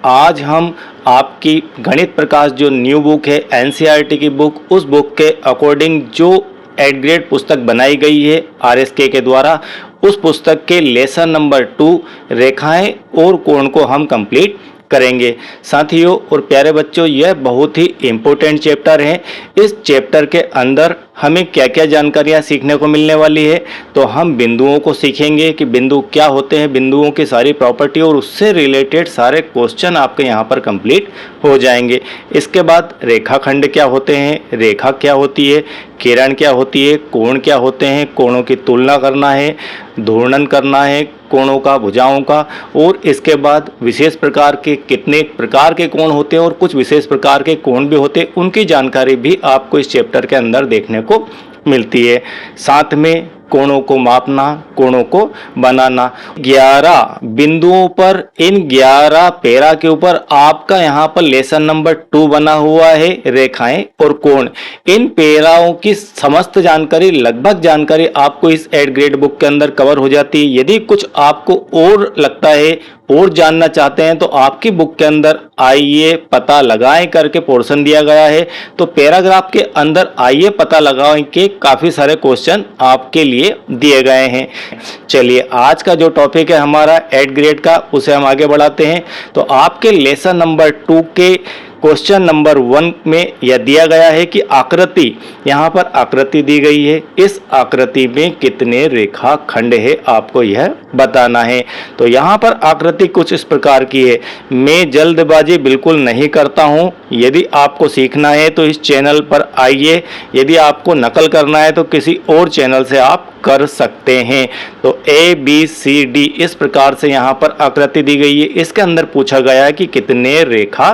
आज हम आपकी गणित प्रकाश जो न्यू बुक है एनसीईआरटी की बुक, उस बुक के अकॉर्डिंग जो 8th ग्रेड पुस्तक बनाई गई है आरएसके के द्वारा, उस पुस्तक के लेसन नंबर 2 रेखाएं और कोण को हम कंप्लीट करेंगे। साथियों और प्यारे बच्चों, यह बहुत ही इम्पोर्टेंट चैप्टर है। इस चैप्टर के अंदर हमें क्या क्या जानकारियाँ सीखने को मिलने वाली है, तो हम बिंदुओं को सीखेंगे कि बिंदु क्या होते हैं, बिंदुओं की सारी प्रॉपर्टी और उससे रिलेटेड सारे क्वेश्चन आपके यहाँ पर कंप्लीट हो जाएंगे। इसके बाद रेखाखंड क्या होते हैं, रेखा क्या होती है, किरण क्या होती है, कोण क्या होते हैं, कोणों की तुलना करना है, घूर्णन करना है कोणों का, भुजाओं का, और इसके बाद विशेष प्रकार के कितने प्रकार के कोण होते हैं और कुछ विशेष प्रकार के कोण भी होते हैं, उनकी जानकारी भी आपको इस चैप्टर के अंदर देखने को मिलती है। साथ में कोणों को मापना, कोणों को बनाना। 11 बिंदुओं पर, इन 11 पैरा के ऊपर आपका यहाँ पर लेसन नंबर 2 बना हुआ है, रेखाएं और कोण। इन पैराओं की समस्त जानकारी, लगभग जानकारी आपको इस 8th ग्रेड बुक के अंदर कवर हो जाती है। यदि कुछ आपको और लगता है और जानना चाहते हैं तो आपकी बुक के अंदर आइए पता लगाएं करके पोर्शन दिया गया है, तो पैराग्राफ के अंदर आइए पता लगाएं के काफ़ी सारे क्वेश्चन आपके लिए दिए गए हैं। चलिए आज का जो टॉपिक है हमारा 8th ग्रेड का, उसे हम आगे बढ़ाते हैं। तो आपके लेसन नंबर 2 के क्वेश्चन नंबर 1 में यह दिया गया है कि आकृति, यहाँ पर आकृति दी गई है, इस आकृति में कितने रेखाखंड है आपको यह बताना है। तो यहाँ पर आकृति कुछ इस प्रकार की है। मैं जल्दबाजी बिल्कुल नहीं करता हूँ, यदि आपको सीखना है तो इस चैनल पर आइए, यदि आपको नकल करना है तो किसी और चैनल से आप कर सकते हैं। तो ABCD इस प्रकार से यहाँ पर आकृति दी गई है। इसके अंदर पूछा गया है कि कितने रेखा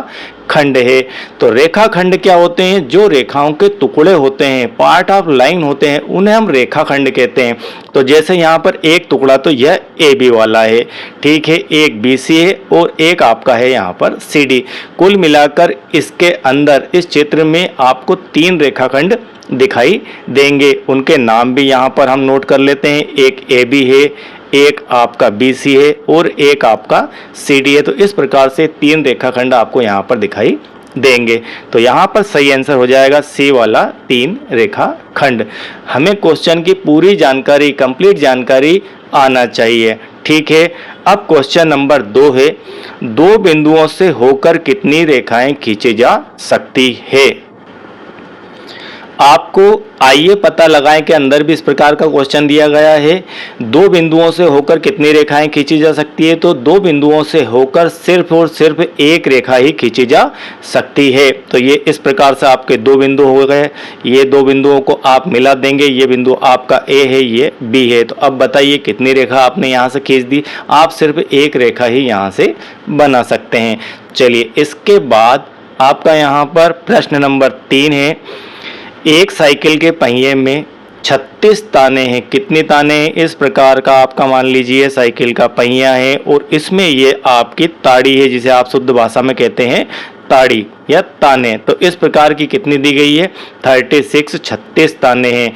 खंड है। तो रेखाखंड क्या होते हैं, जो रेखाओं के टुकड़े होते हैं, पार्ट ऑफ लाइन होते हैं, उन्हें हम रेखाखंड कहते हैं। तो जैसे यहाँ पर एक टुकड़ा तो यह AB वाला है, ठीक है, एक BC है और एक आपका है यहाँ पर CD। कुल मिलाकर इसके अंदर इस चित्र में आपको 3 रेखाखंड दिखाई देंगे। उनके नाम भी यहाँ पर हम नोट कर लेते हैं। एक AB है, एक आपका BC है और एक आपका CD है। तो इस प्रकार से 3 रेखाखंड आपको यहाँ पर दिखाई देंगे। तो यहाँ पर सही आंसर हो जाएगा C वाला 3 रेखाखंड। हमें क्वेश्चन की पूरी जानकारी, कंप्लीट जानकारी आना चाहिए, ठीक है। अब क्वेश्चन नंबर 2 है, 2 बिंदुओं से होकर कितनी रेखाएं खींची जा सकती है। आपको आइए पता लगाएं के अंदर भी इस प्रकार का क्वेश्चन दिया गया है। 2 बिंदुओं से होकर कितनी रेखाएं खींची जा सकती है, तो 2 बिंदुओं से होकर सिर्फ और सिर्फ एक रेखा ही खींची जा सकती है। तो ये इस प्रकार से आपके 2 बिंदु हो गए। ये 2 बिंदुओं को आप मिला देंगे, ये बिंदु आपका A है, ये B है। तो अब बताइए कितनी रेखा आपने यहाँ से खींच दी। आप सिर्फ एक रेखा ही यहाँ से बना सकते हैं। चलिए इसके बाद आपका यहाँ पर प्रश्न नंबर 3 है, एक साइकिल के पहिए में 36 ताने हैं। कितने ताने हैं, इस प्रकार का आपका मान लीजिए साइकिल का पहिया है और इसमें ये आपकी ताड़ी है, जिसे आप शुद्ध भाषा में कहते हैं ताड़ी या ताने। तो इस प्रकार की कितनी दी गई है, 36 ताने हैं।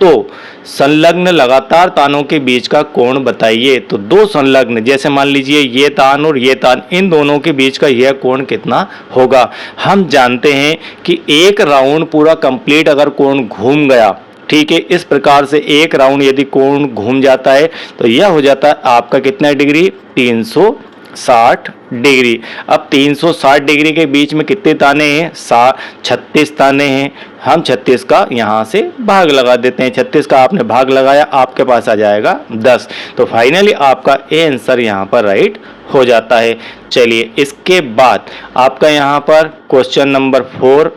तो संलग्न लगातार तानों के बीच का कोण बताइए। तो 2 संलग्न, जैसे मान लीजिए ये तान और ये तान, इन दोनों के बीच का यह कोण कितना होगा। हम जानते हैं कि एक राउंड पूरा कंप्लीट अगर कोण घूम गया, ठीक है, इस प्रकार से एक राउंड यदि कोण घूम जाता है तो यह हो जाता है आपका कितना डिग्री, 360 डिग्री। अब 360 डिग्री के बीच में कितने ताने हैं, 36 ताने हैं। हम 36 का यहाँ से भाग लगा देते हैं। 36 का आपने भाग लगाया, आपके पास आ जाएगा 10। तो फाइनली आपका ए आंसर यहाँ पर राइट हो जाता है। चलिए इसके बाद आपका यहाँ पर क्वेश्चन नंबर 4,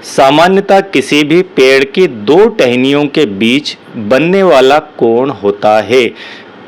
सामान्यतः किसी भी पेड़ की 2 टहनियों के बीच बनने वाला कोण होता है।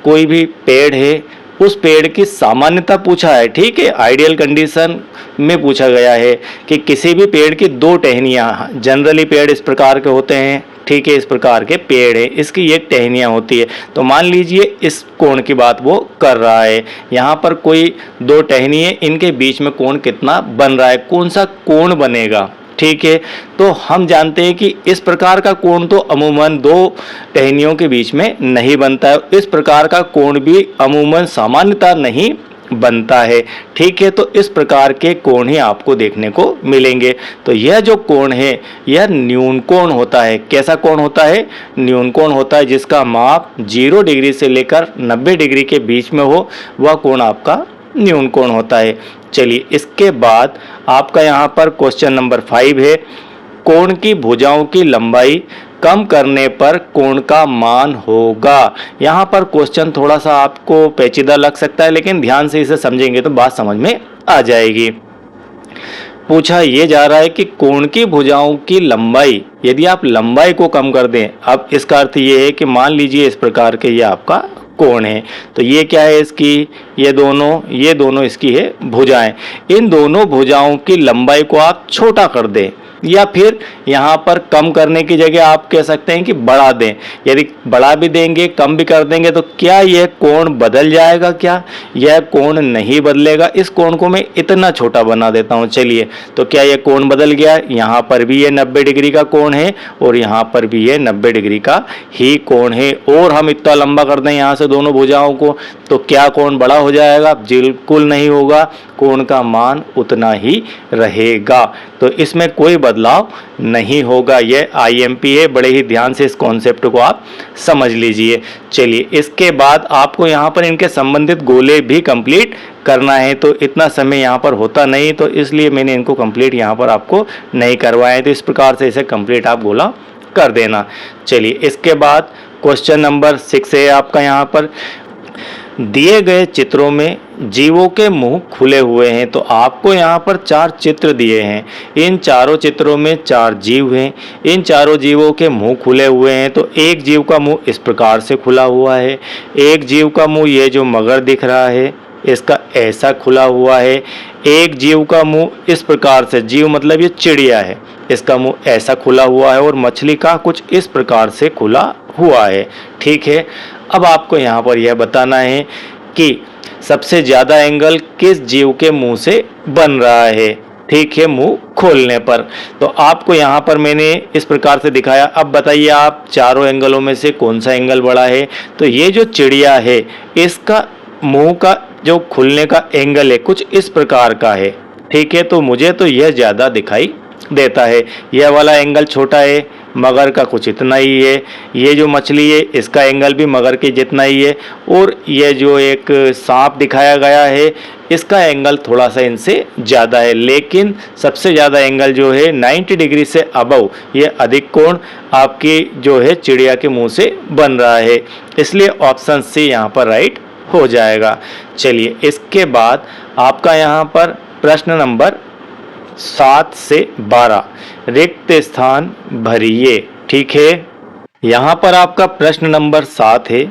कोई भी पेड़ है, उस पेड़ की सामान्यता पूछा है, ठीक है, आइडियल कंडीशन में पूछा गया है कि किसी भी पेड़ की 2 टहनियाँ, जनरली पेड़ इस प्रकार के होते हैं, ठीक है, इस प्रकार के पेड़ है, इसकी एक टहनियाँ होती है। तो मान लीजिए इस कोण की बात वो कर रहा है। यहाँ पर कोई 2 टहनियाँ, इनके बीच में कोण कितना बन रहा है, कौन सा कोण बनेगा, ठीक है। तो हम जानते हैं कि इस प्रकार का कोण तो अमूमन 2 टहनियों के बीच में नहीं बनता है। इस प्रकार का कोण भी अमूमन सामान्यता नहीं बनता है। ठीक है, तो इस प्रकार के कोण ही आपको देखने को मिलेंगे। तो यह जो कोण है यह न्यून कोण होता है। कैसा कोण होता है? न्यून कोण होता है, जिसका माप 0 डिग्री से लेकर 90 डिग्री के बीच में हो, वह कोण आपका न्यून कोण होता है। चलिए, इसके बाद आपका यहाँ पर क्वेश्चन नंबर 5 है, कोण की भुजाओं की लंबाई कम करने पर कोण का मान होगा। यहाँ पर क्वेश्चन थोड़ा सा आपको पेचीदा लग सकता है, लेकिन ध्यान से इसे समझेंगे तो बात समझ में आ जाएगी। पूछा यह जा रहा है कि कोण की भुजाओं की लंबाई, यदि आप लंबाई को कम कर दें, अब इसका अर्थ ये है कि मान लीजिए इस प्रकार के ये आपका कोण है, तो ये क्या है इसकी, ये दोनों इसकी है भुजाएं। इन दोनों भुजाओं की लंबाई को आप छोटा कर दें, या फिर यहाँ पर कम करने की जगह आप कह सकते हैं कि बढ़ा दें। यदि बढ़ा भी देंगे, कम भी कर देंगे, तो क्या यह कोण बदल जाएगा? क्या यह कोण नहीं बदलेगा। इस कोण को मैं इतना छोटा बना देता हूँ। चलिए, तो क्या यह कोण बदल गया? यहाँ पर भी ये 90 डिग्री का कोण है और यहाँ पर भी ये 90 डिग्री का ही कोण है, और हम इतना लंबा कर दें यहाँ से दोनों भुजाओं को, तो क्या कोण बड़ा हो जाएगा? बिल्कुल नहीं होगा, कोण का मान उतना ही रहेगा। तो इसमें कोई बदलाव नहीं होगा। यह आईएमपी है, बड़े ही ध्यान से इस कॉन्सेप्ट को आप समझ लीजिए। चलिए, इसके बाद आपको यहाँ पर इनके संबंधित गोले भी कंप्लीट करना है, तो इतना समय यहाँ पर होता नहीं, तो इसलिए मैंने इनको कंप्लीट यहाँ पर आपको नहीं करवाया। तो इस प्रकार से इसे कंप्लीट आप गोला कर देना। चलिए, इसके बाद क्वेश्चन नंबर 6 है आपका। यहाँ पर दिए गए चित्रों में जीवों के मुंह खुले हुए हैं, तो आपको यहाँ पर 4 चित्र दिए हैं। इन चारों चित्रों में 4 जीव हैं। इन चारों जीवों के मुंह खुले हुए हैं, तो एक जीव का मुंह इस प्रकार से खुला हुआ है, एक जीव का मुंह ये जो मगर दिख रहा है इसका ऐसा खुला हुआ है, एक जीव का मुंह इस प्रकार से, जीव मतलब ये चिड़िया है, इसका मुंह ऐसा खुला हुआ है, और मछली का कुछ इस प्रकार से खुला हुआ है। ठीक है, अब आपको यहाँ पर यह बताना है कि सबसे ज़्यादा एंगल किस जीव के मुंह से बन रहा है। ठीक है, मुंह खोलने पर। तो आपको यहाँ पर मैंने इस प्रकार से दिखाया। अब बताइए आप चारों एंगलों में से कौन सा एंगल बड़ा है। तो ये जो चिड़िया है इसका मुंह का जो खुलने का एंगल है कुछ इस प्रकार का है। ठीक है, तो मुझे तो यह ज़्यादा दिखाई देता है। यह वाला एंगल छोटा है, मगर का कुछ इतना ही है। ये जो मछली है इसका एंगल भी मगर के जितना ही है, और ये जो एक सांप दिखाया गया है इसका एंगल थोड़ा सा इनसे ज़्यादा है, लेकिन सबसे ज़्यादा एंगल जो है 90 डिग्री से अबव, ये अधिक कोण आपकी जो है चिड़िया के मुंह से बन रहा है, इसलिए ऑप्शन सी यहाँ पर राइट हो जाएगा। चलिए, इसके बाद आपका यहाँ पर प्रश्न नंबर 7 से 12 रिक्त स्थान भरिए। ठीक है, यहाँ पर आपका प्रश्न नंबर 7 है,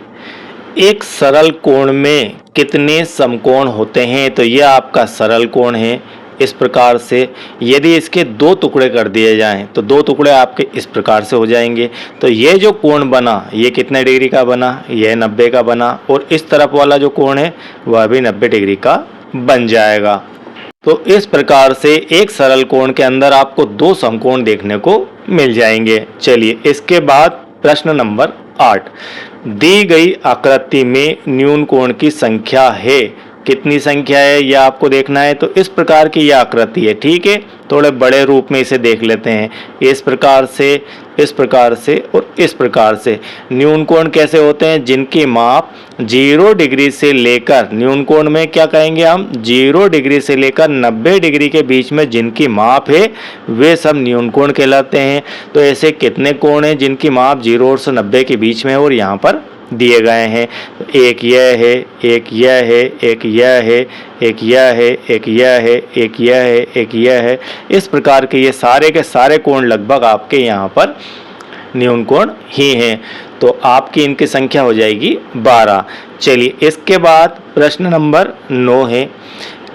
एक सरल कोण में कितने समकोण होते हैं। तो यह आपका सरल कोण है। इस प्रकार से यदि इसके 2 टुकड़े कर दिए जाएं तो 2 टुकड़े आपके इस प्रकार से हो जाएंगे। तो ये जो कोण बना ये कितने डिग्री का बना, यह 90 का बना, और इस तरफ वाला जो कोण है वह भी 90 डिग्री का बन जाएगा। तो इस प्रकार से एक सरल कोण के अंदर आपको 2 समकोण देखने को मिल जाएंगे। चलिए, इसके बाद प्रश्न नंबर 8, दी गई आकृति में न्यून कोण की संख्या है। कितनी संख्या है यह आपको देखना है। तो इस प्रकार की यह आकृति है। ठीक है, थोड़े बड़े रूप में इसे देख लेते हैं। इस प्रकार से, इस प्रकार से और इस प्रकार से न्यून कोण कैसे होते हैं, जिनकी माप 0 डिग्री से लेकर, न्यून कोण में क्या कहेंगे हम, 0 डिग्री से लेकर 90 डिग्री के बीच में जिनकी माप है वे सब न्यून कोण कहलाते हैं। तो ऐसे कितने कोण हैं जिनकी माप 0 और 90 के बीच में है और यहाँ पर दिए गए हैं। एक यह है, एक यह है, एक यह है, एक यह है, एक यह है, एक यह है, एक यह है। इस प्रकार के ये सारे के सारे कोण लगभग आपके यहाँ पर न्यून कोण ही हैं। तो आपकी इनकी संख्या हो जाएगी 12। चलिए, इसके बाद प्रश्न नंबर 9 है,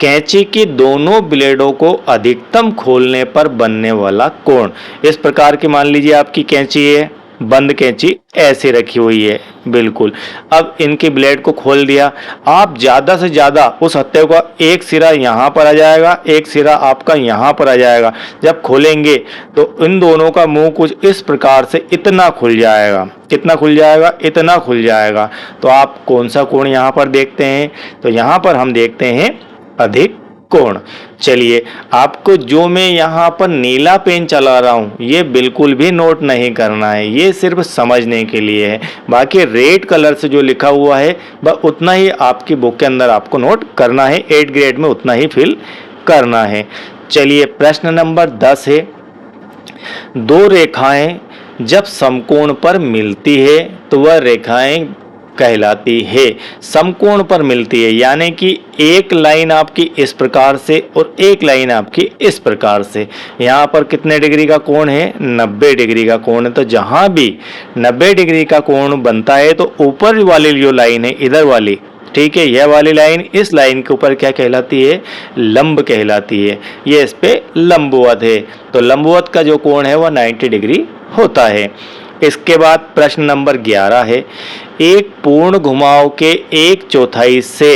कैंची की दोनों ब्लेडों को अधिकतम खोलने पर बनने वाला कोण। इस प्रकार की मान लीजिए आपकी कैंची है, बंद कैंची ऐसे रखी हुई है बिल्कुल। अब इनकी ब्लेड को खोल दिया, आप ज़्यादा से ज़्यादा उस हत्थे का एक सिरा यहाँ पर आ जाएगा, एक सिरा आपका यहाँ पर आ जाएगा। जब खोलेंगे तो इन दोनों का मुंह कुछ इस प्रकार से इतना खुल जाएगा। कितना खुल जाएगा, इतना खुल जाएगा। तो आप कौन सा कोण यहाँ पर देखते हैं, तो यहाँ पर हम देखते हैं अधिक कोण। चलिए, आपको जो मैं यहाँ पर नीला पेन चला रहा हूँ ये बिल्कुल भी नोट नहीं करना है, ये सिर्फ समझने के लिए है। बाकी रेड कलर से जो लिखा हुआ है बस उतना ही आपकी बुक के अंदर आपको नोट करना है, 8 ग्रेड में उतना ही फिल करना है। चलिए, प्रश्न नंबर 10 है, दो रेखाएं जब समकोण पर मिलती है तो वह रेखाएं कहलाती है। समकोण पर मिलती है यानी कि एक लाइन आपकी इस प्रकार से और एक लाइन आपकी इस प्रकार से। यहाँ पर कितने डिग्री का कोण है, 90 डिग्री का कोण है। तो जहां भी 90 डिग्री का कोण बनता है तो ऊपर वाली जो लाइन है इधर वाली, ठीक है, यह वाली लाइन इस लाइन के ऊपर क्या कहलाती है, लंब कहलाती है। ये इस पे लंबवत है। तो लंबवत का जो कोण है वह 90 डिग्री होता है। इसके बाद प्रश्न नंबर 11 है, एक पूर्ण घुमाव के 1/4 से,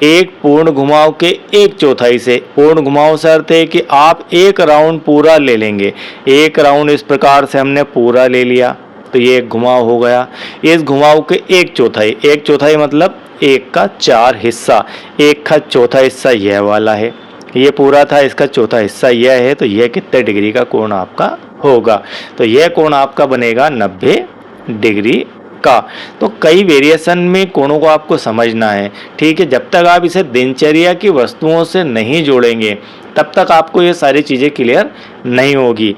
एक पूर्ण घुमाव के 1/4 से, पूर्ण घुमाव से अर्थ है कि आप एक राउंड पूरा ले लेंगे। एक राउंड इस प्रकार से हमने पूरा ले लिया तो ये एक घुमाव हो गया। इस घुमाव के 1/4, 1/4 मतलब 1 का 4 हिस्सा, 1 का चौथा हिस्सा यह वाला है, ये पूरा था, इसका चौथा हिस्सा यह है। तो यह कितने डिग्री का कोण आपका होगा, तो यह कोण आपका बनेगा 90 डिग्री का। तो कई वेरिएशन में कोणों को आपको समझना है, ठीक है। जब तक आप इसे दिनचर्या की वस्तुओं से नहीं जोड़ेंगे तब तक आपको ये सारी चीज़ें क्लियर नहीं होगी।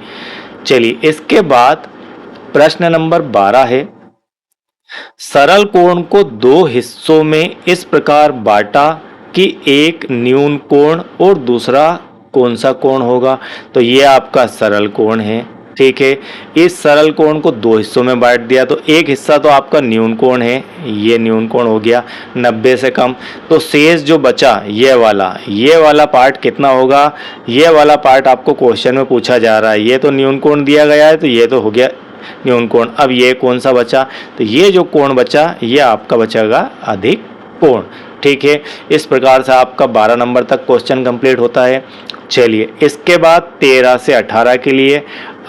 चलिए, इसके बाद प्रश्न नंबर 12 है, सरल कोण को दो हिस्सों में इस प्रकार बांटा कि एक न्यून कोण और दूसरा कौन सा कोण होगा। तो ये आपका सरल कोण है, ठीक है। इस सरल कोण को दो हिस्सों में बांट दिया तो एक हिस्सा तो आपका न्यून कोण है, ये न्यून कोण हो गया 90 से कम। तो शेष जो बचा ये वाला पार्ट कितना होगा, ये वाला पार्ट आपको क्वेश्चन में पूछा जा रहा है। ये तो न्यून कोण दिया गया है तो ये तो हो गया न्यून कोण। अब ये कौन सा बचा, तो ये जो कोण बचा ये आपका बचेगा अधिक कोण, ठीक है। इस प्रकार से आपका 12 नंबर तक क्वेश्चन कंप्लीट होता है। चलिए, इसके बाद 13 से 18 के लिए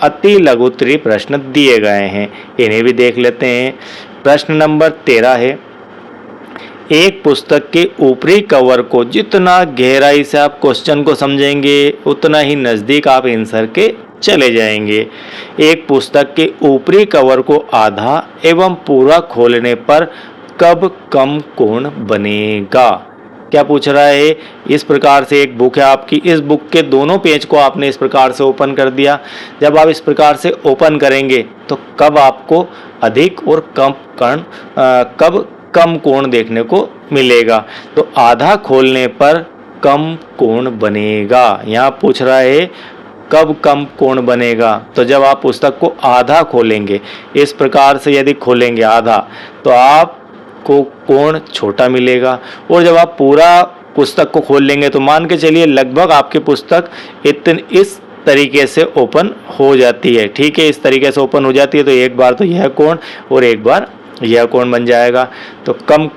अति लघुत्तरीय प्रश्न दिए गए हैं, इन्हें भी देख लेते हैं। प्रश्न नंबर 13 है, एक पुस्तक के ऊपरी कवर को जितना गहराई से आप क्वेश्चन को समझेंगे उतना ही नज़दीक आप आंसर के चले जाएंगे। एक पुस्तक के ऊपरी कवर को आधा एवं पूरा खोलने पर कब कम कोण बनेगा। क्या पूछ रहा है, इस प्रकार से एक बुक है आपकी, इस बुक के दोनों पेज को आपने इस प्रकार से ओपन कर दिया। जब आप इस प्रकार से ओपन करेंगे तो कब आपको अधिक और कब कम कोण देखने को मिलेगा। तो आधा खोलने पर कम कोण बनेगा। यहाँ पूछ रहा है कब कम कोण बनेगा, तो जब आप पुस्तक को आधा खोलेंगे, इस प्रकार से यदि खोलेंगे आधा तो आपको कोण छोटा मिलेगा। और जब आप पूरा पुस्तक को खोल लेंगे तो मान के चलिए लगभग आपकी पुस्तक इस तरीके से ओपन हो जाती है, ठीक है। इस तरीके से ओपन हो जाती है तो एक बार तो यह कोण और एक बार यह कोण बन जाएगा। तो कम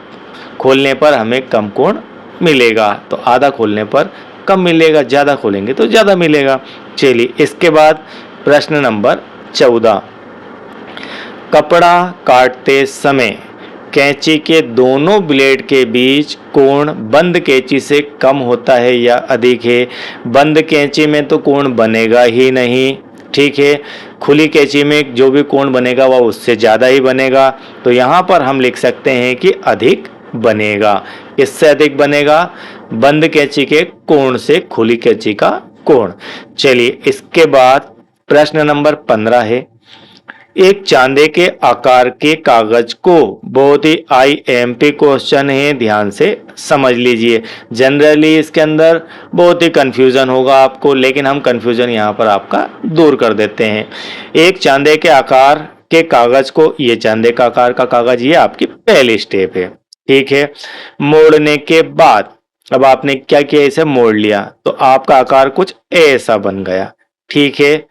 खोलने पर हमें कम कोण मिलेगा, तो आधा खोलने पर कम मिलेगा, ज़्यादा खोलेंगे तो ज़्यादा मिलेगा। चलिए, इसके बाद प्रश्न नंबर 14, कपड़ा काटते समय कैंची के दोनों ब्लेड के बीच कोण बंद कैंची से कम होता है या अधिक है। बंद कैंची में तो कोण बनेगा ही नहीं, ठीक है। खुली कैंची में जो भी कोण बनेगा वह उससे ज़्यादा ही बनेगा। तो यहाँ पर हम लिख सकते हैं कि अधिक बनेगा। इससे अधिक बनेगा बंद कैंची के कोण से खुली कैंची का कोण। चलिए, इसके बाद प्रश्न नंबर 15 है, एक चांदी के आकार के कागज को, बहुत ही IMP क्वेश्चन है, ध्यान से समझ लीजिए। जनरली इसके अंदर बहुत ही कंफ्यूजन होगा आपको, लेकिन हम कंफ्यूजन यहाँ पर आपका दूर कर देते हैं। एक चांदी के आकार के कागज को, ये चांदी का आकार का कागज, ये आपकी पहली स्टेप है, ठीक है। मोड़ने के बाद अब आपने क्या किया, इसे मोड़ लिया तो आपका आकार कुछ ऐसा बन गया, ठीक है।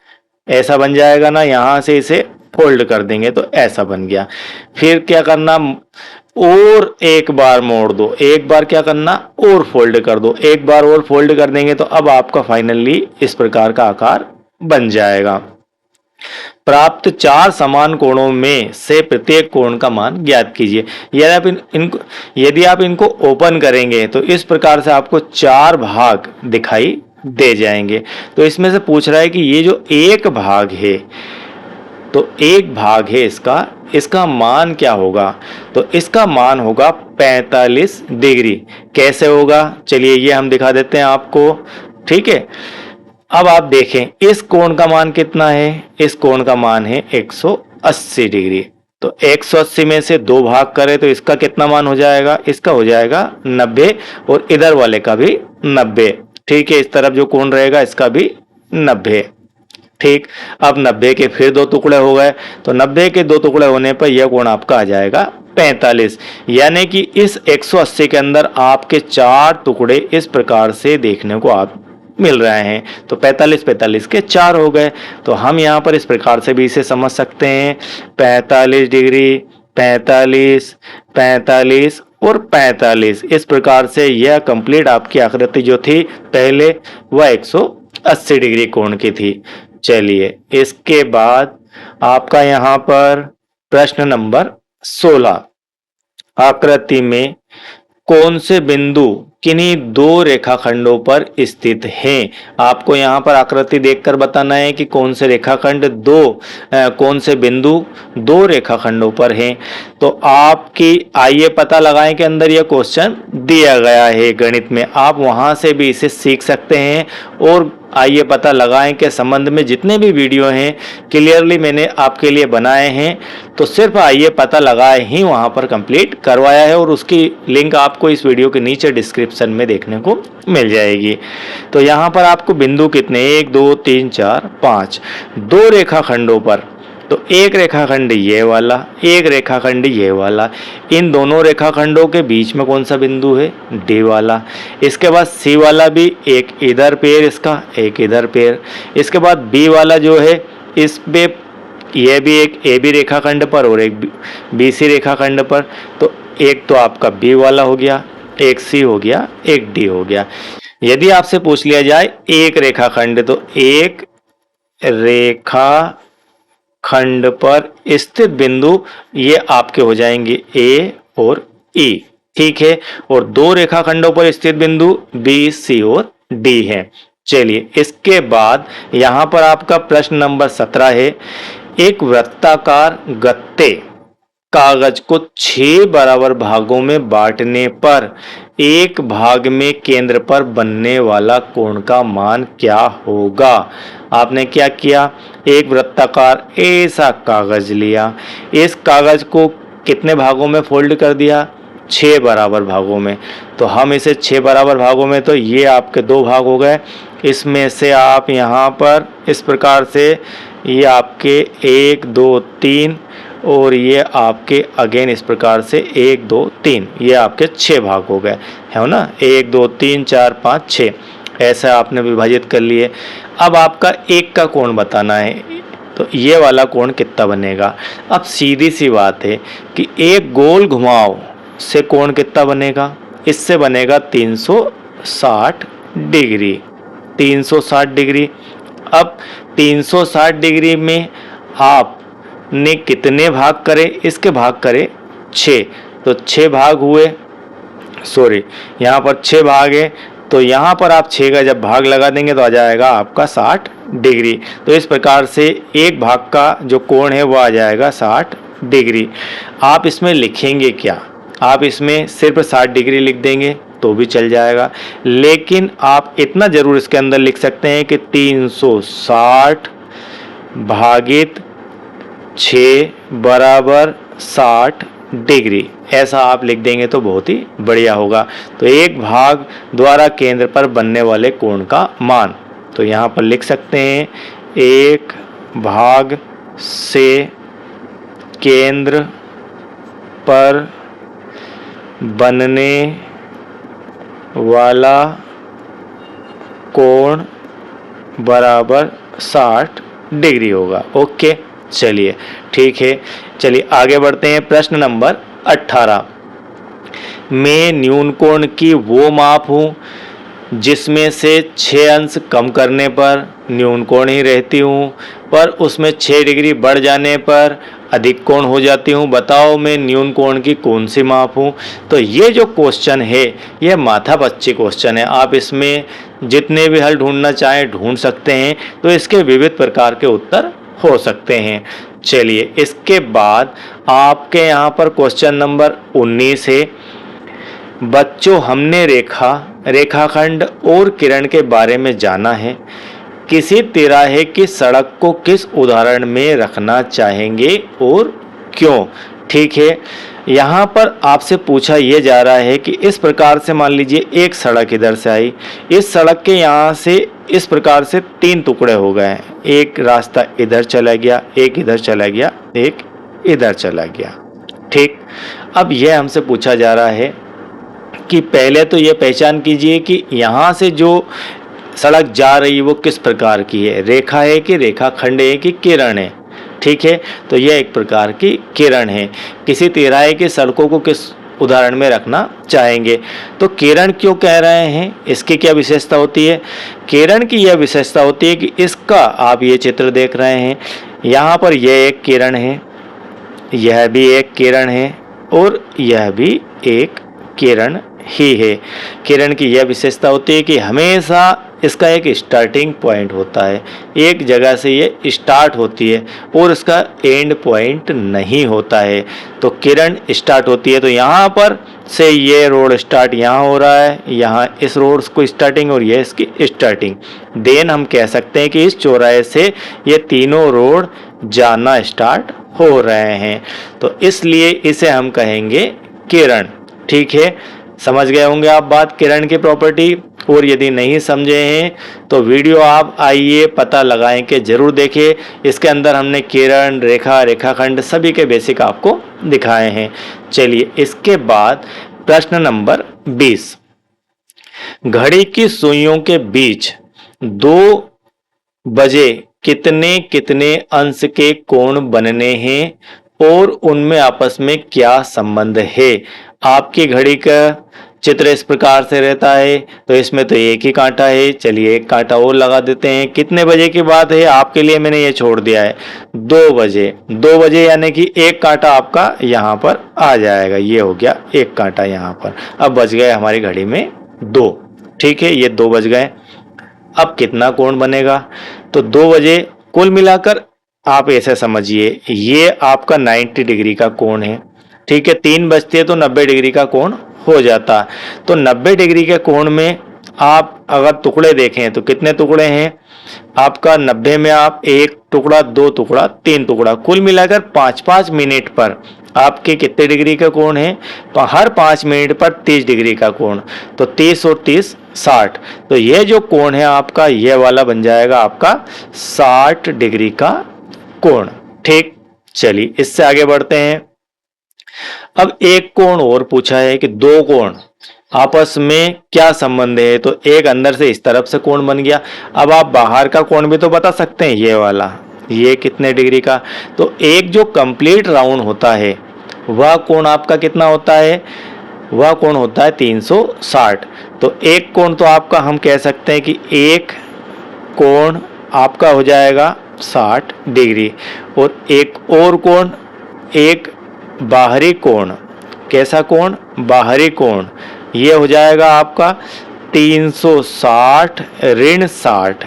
ऐसा बन जाएगा ना, यहाँ से इसे फोल्ड कर देंगे तो ऐसा बन गया। फिर क्या करना, और एक बार मोड़ दो, एक बार क्या करना और फोल्ड कर दो, एक बार और फोल्ड कर देंगे तो अब आपका फाइनली इस प्रकार का आकार बन जाएगा। प्राप्त 4 समान कोणों में से प्रत्येक कोण का मान ज्ञात कीजिए। यदि आप इनको ओपन करेंगे तो इस प्रकार से आपको 4 भाग दिखाई दे जाएंगे। तो इसमें से पूछ रहा है कि ये जो एक भाग है, तो एक भाग है इसका मान क्या होगा? तो इसका मान होगा 45 डिग्री। कैसे होगा? चलिए ये हम दिखा देते हैं आपको। ठीक है, अब आप देखें इस कोण का मान कितना है? इस कोण का मान है 180 डिग्री। तो 180 में से 2 भाग करें तो इसका कितना मान हो जाएगा? इसका हो जाएगा 90 और इधर वाले का भी 90। ठीक है, इस तरफ जो कोण रहेगा इसका भी 90। ठीक, अब 90 के फिर 2 टुकड़े हो गए, तो 90 के 2 टुकड़े होने पर यह कोण आपका आ जाएगा 45। यानी कि इस 180 के अंदर आपके 4 टुकड़े इस प्रकार से देखने को आप मिल रहे हैं। तो 45 45 के 4 हो गए। तो हम यहाँ पर इस प्रकार से भी इसे समझ सकते हैं, 45 डिग्री, 45, 45 और 45। इस प्रकार से यह कंप्लीट आपकी आकृति जो थी पहले वह 180 डिग्री कोण की थी। चलिए इसके बाद आपका यहाँ पर प्रश्न नंबर 16, आकृति में कौन से बिंदु किन्हीं 2 रेखाखंडों पर स्थित हैं? आपको यहाँ पर आकृति देखकर बताना है कि कौन से रेखाखंड कौन से बिंदु 2 रेखाखंडों पर हैं। तो आपकी आइए पता लगाएं कि अंदर यह क्वेश्चन दिया गया है गणित में, आप वहां से भी इसे सीख सकते हैं। और आइए पता लगाएं के संबंध में जितने भी वीडियो हैं क्लियरली मैंने आपके लिए बनाए हैं, तो सिर्फ आइए पता लगाए ही वहां पर कंप्लीट करवाया है और उसकी लिंक आपको इस वीडियो के नीचे डिस्क्रिप्शन में देखने को मिल जाएगी। तो यहाँ पर आपको बिंदु कितने, 1 2 3 4 5, 2 रेखाखंडों पर, तो एक रेखाखंड ये वाला, एक रेखाखंड ये वाला, इन दोनों रेखाखंडों के बीच में कौन सा बिंदु है? डी वाला। इसके बाद सी वाला भी एक इधर पैर इसका, एक इधर पैर। इसके बाद बी वाला जो है इस पे यह भी एक ए बी रेखाखंड पर और एक बी सी रेखाखंड पर। तो एक तो आपका बी वाला हो गया, एक सी हो गया, एक डी हो गया। यदि आपसे पूछ लिया जाए एक रेखाखंड, तो एक रेखा खंड पर स्थित बिंदु ये आपके हो जाएंगे ए और ई। ठीक है, और 2 रेखाखंडों पर स्थित बिंदु बी सी और डी है। चलिए इसके बाद यहां पर आपका प्रश्न नंबर 17 है, एक वृत्ताकार गत्ते कागज को 6 बराबर भागों में बांटने पर एक भाग में केंद्र पर बनने वाला कोण का मान क्या होगा? आपने क्या किया, एक वृत्ताकार ऐसा कागज लिया, इस कागज को कितने भागों में फोल्ड कर दिया? 6 बराबर भागों में। तो हम इसे 6 बराबर भागों में, तो ये आपके 2 भाग हो गए। इसमें से आप यहाँ पर इस प्रकार से ये आपके 1 2 3 और ये आपके अगेन इस प्रकार से 1 2 3, ये आपके 6 भाग हो गए, है ना? 1 2 3 4 5 6 ऐसा आपने विभाजित कर लिए। अब आपका एक का कोण बताना है, तो ये वाला कोण कितना बनेगा? अब सीधी सी बात है कि एक गोल घुमाव से कोण कितना बनेगा? इससे बनेगा 360 डिग्री, 360 डिग्री। अब 360 डिग्री में आपने कितने भाग करे? इसके भाग करे 6, तो 6 भाग हुए, सॉरी यहाँ पर 6 भाग है, तो यहाँ पर आप 6 का जब भाग लगा देंगे तो आ जाएगा आपका 60 डिग्री। तो इस प्रकार से एक भाग का जो कोण है वो आ जाएगा 60 डिग्री। आप इसमें लिखेंगे क्या? आप इसमें सिर्फ 60 डिग्री लिख देंगे तो भी चल जाएगा, लेकिन आप इतना जरूर इसके अंदर लिख सकते हैं कि 360 भागित 6 बराबर 60 डिग्री, ऐसा आप लिख देंगे तो बहुत ही बढ़िया होगा। तो एक भाग द्वारा केंद्र पर बनने वाले कोण का मान, तो यहाँ पर लिख सकते हैं एक भाग से केंद्र पर बनने वाला कोण बराबर 60 डिग्री होगा। ओके, चलिए ठीक है, चलिए आगे बढ़ते हैं। प्रश्न नंबर 18, मैं न्यून कोण की वो माप हूँ जिसमें से 6 अंश कम करने पर न्यून कोण ही रहती हूँ, पर उसमें 6 डिग्री बढ़ जाने पर अधिक कोण हो जाती हूँ। बताओ मैं न्यून कोण की कौन सी माप हूँ। तो ये जो क्वेश्चन है ये माथापच्ची क्वेश्चन है। आप इसमें जितने भी हल ढूंढना चाहें ढूंढ सकते हैं। तो इसके विविध प्रकार के उत्तर हो सकते हैं। चलिए इसके बाद आपके यहाँ पर क्वेश्चन नंबर 19 है। बच्चों हमने रेखाखंड और किरण के बारे में जाना है। किसी तिराहे की सड़क को किस उदाहरण में रखना चाहेंगे और क्यों। ठीक है, यहाँ पर आपसे पूछा यह जा रहा है कि इस प्रकार से मान लीजिए एक सड़क इधर से आई, इस सड़क के यहाँ से इस प्रकार से 3 टुकड़े हो गए। एक रास्ता इधर चला गया, एक इधर चला गया, एक इधर चला गया। ठीक, अब यह हमसे पूछा जा रहा है कि पहले तो ये पहचान कीजिए कि यहाँ से जो सड़क जा रही है वो किस प्रकार की है, रेखा है कि रेखाखंड है कि किरण है। ठीक है, तो यह एक प्रकार की किरण है। किसी तिराहे की सड़कों को किस उदाहरण में रखना चाहेंगे। तो किरण क्यों कह रहे हैं, इसकी क्या विशेषता होती है। किरण की यह विशेषता होती है कि इसका आप ये चित्र देख रहे हैं, यहाँ पर यह एक किरण है, यह भी एक किरण है और यह भी एक किरण ही है। किरण की यह विशेषता होती है कि हमेशा इसका एक स्टार्टिंग पॉइंट होता है, एक जगह से ये स्टार्ट होती है और इसका एंड पॉइंट नहीं होता है। तो किरण स्टार्ट होती है, तो यहाँ पर से ये रोड स्टार्ट यहाँ हो रहा है, यहाँ इस रोड को स्टार्टिंग और ये इसकी स्टार्टिंग। देन हम कह सकते हैं कि इस चौराहे से ये तीनों रोड जाना स्टार्ट हो रहे हैं, तो इसलिए इसे हम कहेंगे किरण। ठीक है, समझ गए होंगे आप बात किरण की प्रॉपर्टी। और यदि नहीं समझे हैं तो वीडियो आप आइए पता लगाएं के जरूर देखें। इसके अंदर हमने किरण, रेखा, रेखाखंड सभी के बेसिक आपको दिखाए हैं। चलिए इसके बाद प्रश्न नंबर 20। घड़ी की सुइयों के बीच 2 बजे कितने कितने अंश के कोण बनने हैं और उनमें आपस में क्या संबंध है। आपकी घड़ी का चित्र इस प्रकार से रहता है, तो इसमें तो एक ही कांटा है। चलिए एक कांटा और लगा देते हैं। कितने बजे की बात है आपके लिए मैंने ये छोड़ दिया है, 2 बजे। 2 बजे यानी कि एक कांटा आपका यहाँ पर आ जाएगा, ये हो गया एक कांटा यहाँ पर। अब बज गए हमारी घड़ी में 2। ठीक है, ये 2 बज गए। अब कितना कोण बनेगा, तो 2 बजे कुल मिलाकर आप ऐसे समझिए ये आपका 90 डिग्री का कोण है। ठीक है, 3 बजते हैं तो 90 डिग्री का कोण हो जाता। तो 90 डिग्री के कोण में आप अगर टुकड़े देखें तो कितने टुकड़े हैं आपका, 90 में आप 1 टुकड़ा, 2 टुकड़ा, 3 टुकड़ा, कुल मिलाकर 5-5 मिनट पर आपके कितने डिग्री का कोण है, तो हर 5 मिनट पर 30 डिग्री का कोण। तो 30 और 30 60। तो ये जो कोण है आपका ये वाला बन जाएगा आपका 60 डिग्री का कोण। ठीक, चलिए इससे आगे बढ़ते हैं। अब एक कोण और पूछा है कि 2 कोण आपस में क्या संबंध है। तो एक अंदर से इस तरफ से कोण बन गया। अब आप बाहर का कोण भी तो बता सकते हैं, ये वाला, ये कितने डिग्री का। तो एक जो कंप्लीट राउंड होता है वह कोण आपका कितना होता है, वह कोण होता है 360। तो एक कोण तो आपका हम कह सकते हैं कि एक कोण आपका हो जाएगा 60 डिग्री और एक और कोण, एक बाहरी कोण। कैसा कोण, बाहरी कोण, ये हो जाएगा आपका 360 ऋण 60।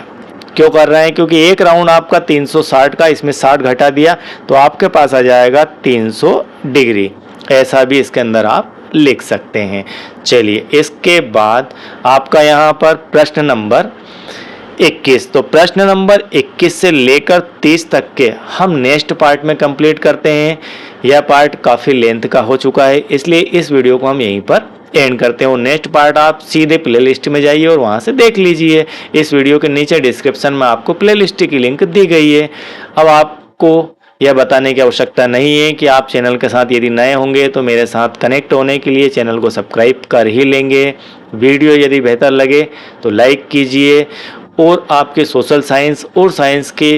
क्यों कर रहे हैं, क्योंकि एक राउंड आपका 360 का, इसमें 60 घटा दिया तो आपके पास आ जाएगा 300 डिग्री। ऐसा भी इसके अंदर आप लिख सकते हैं। चलिए इसके बाद आपका यहाँ पर प्रश्न नंबर 21। तो प्रश्न नंबर 21 से लेकर 30 तक के हम नेक्स्ट पार्ट में कंप्लीट करते हैं। यह पार्ट काफ़ी लेंथ का हो चुका है, इसलिए इस वीडियो को हम यहीं पर एंड करते हैं। और नेक्स्ट पार्ट आप सीधे प्लेलिस्ट में जाइए और वहां से देख लीजिए। इस वीडियो के नीचे डिस्क्रिप्शन में आपको प्लेलिस्ट की लिंक दी गई है। अब आपको यह बताने की आवश्यकता नहीं है कि आप चैनल के साथ यदि नए होंगे तो मेरे साथ कनेक्ट होने के लिए चैनल को सब्सक्राइब कर ही लेंगे। वीडियो यदि बेहतर लगे तो लाइक कीजिए। और आपके सोशल साइंस और साइंस के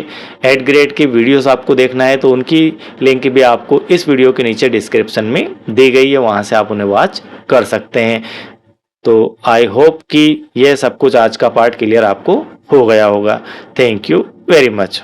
8 ग्रेड के वीडियोस आपको देखना है तो उनकी लिंक भी आपको इस वीडियो के नीचे डिस्क्रिप्शन में दी गई है, वहां से आप उन्हें वॉच कर सकते हैं। तो आई होप कि यह सब कुछ आज का पार्ट क्लियर आपको हो गया होगा। Thank you very much.